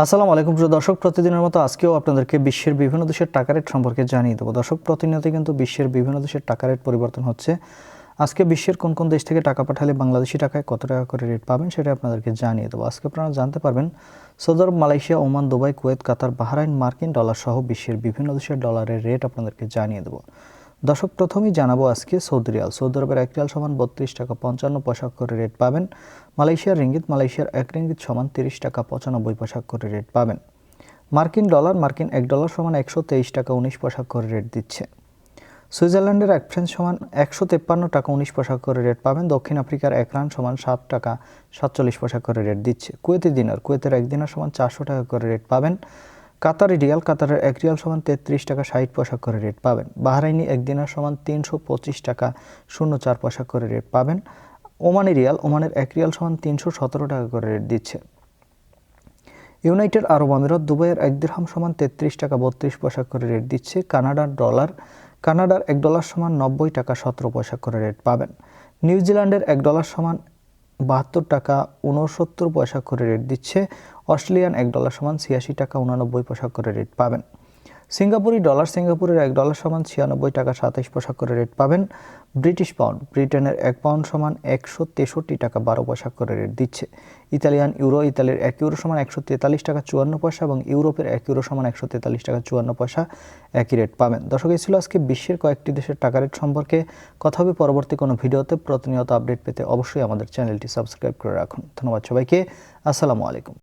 আসসালামু আলাইকুম প্রিয় দর্শক, প্রতিদিনের মতো আজকেও আপনাদেরকে বিশ্বের বিভিন্ন দেশের টাকা রেট সম্পর্কে জানিয়ে দেবো। দর্শক, প্রতিনিয়ত কিন্তু বিশ্বের বিভিন্ন দেশের টাকা রেট পরিবর্তন হচ্ছে। আজকে বিশ্বের কোন কোন দেশ থেকে টাকা পাঠালে বাংলাদেশি টাকায় কত টাকা করে রেট পাবেন সেটা আপনাদেরকে জানিয়ে দেবো। আজকে আপনারা জানতে পারবেন সৌদি আরব, মালয়েশিয়া, ওমান, দুবাই, কুয়েত, কাতার, বাহরাইন, মার্কিন ডলার সহ বিশ্বের বিভিন্ন দেশের ডলারের রেট আপনাদেরকে জানিয়ে দেবো। দর্শক, প্রথমেই জানাবো আজকে সৌদি রিয়াল। সৌদি আরবের 1 রিয়াল সমান 32 টাকা 55 পয়সা করে রেট পাবেন। মালয়েশিয়ার রিঙ্গিত, মালয়েশিয়ার 1 রিঙ্গিত সমান 30 টাকা 95 পয়সা করে রেট পাবেন। মার্কিন ডলার, মার্কিন 1 ডলার সমান 123 টাকা 19 পয়সা করে রেট দিচ্ছে। সুইজারল্যান্ডের 1 ফ্রাঙ্ক সমান 153 টাকা 19 পয়সা করে রেট পাবেন। দক্ষিণ আফ্রিকার 1 রান সমান 7 টাকা 47 পয়সা করে রেট দিচ্ছে। কুয়েতি দিনার, কুয়েতের 1 দিনার সমান 400 টাকা করে রেট পাবেন। কাতারি রিয়াল, কাতারের 1 রিয়াল সমান 33 টাকা 60 পয়সা করে রেট পাবেন। বাহরাইনি 1 দিনার সমান 325 টাকা 04 পয়সা করে রেট পাবেন। ওমানি রিয়াল, ওমানের 1 রিয়াল সমান 317 টাকা করে রেট দিচ্ছে। ইউনাইটেড আরব আমিরাত, দুবাইয়ের 1 দিরহাম সমান 33 টাকা 32 পয়সা করে রেট দিচ্ছে। কানাডার ডলার, কানাডার 1 ডলার সমান 90 টাকা 17 পয়সা করে রেট পাবেন। নিউজিল্যান্ডের 1 ডলার সমান 72 টাকা 69 পয়সা করে রেট দিচ্ছে। অস্ট্রেলিয়ান 1 ডলার সমান 86 টাকা 89 পয়সা করে রেট পাবেন। সিঙ্গাপুরি ডলার, সিঙ্গাপুরের 1 ডলার সমান 96 টাকা 27 পয়সা করে রেট পাবেন। ব্রিটিশ পাউন্ড, ব্রিটেনের 1 পাউন্ড সমান 163 টাকা 12 পয়সা করে রেট দিচ্ছে। ইতালিয়ান ইউরো, ইতালির 1 ইউরো সমান 143 টাকা 54 পয়সা এবং ইউরোপের 1 ইউরো সমান 143 টাকা 54 পয়সা একই রেট পাবেন। দর্শক, এই ছিল আজকে বিশ্বের কয়েকটি দেশের টাকা রেট সম্পর্কে। কথা হবে পরবর্তী কোনো ভিডিওতে। প্রতিনিয়ত আপডেট পেতে অবশ্যই আমাদের চ্যানেলটি সাবস্ক্রাইব করে রাখুন। ধন্যবাদ সবাইকে। আসসালামু আলাইকুম।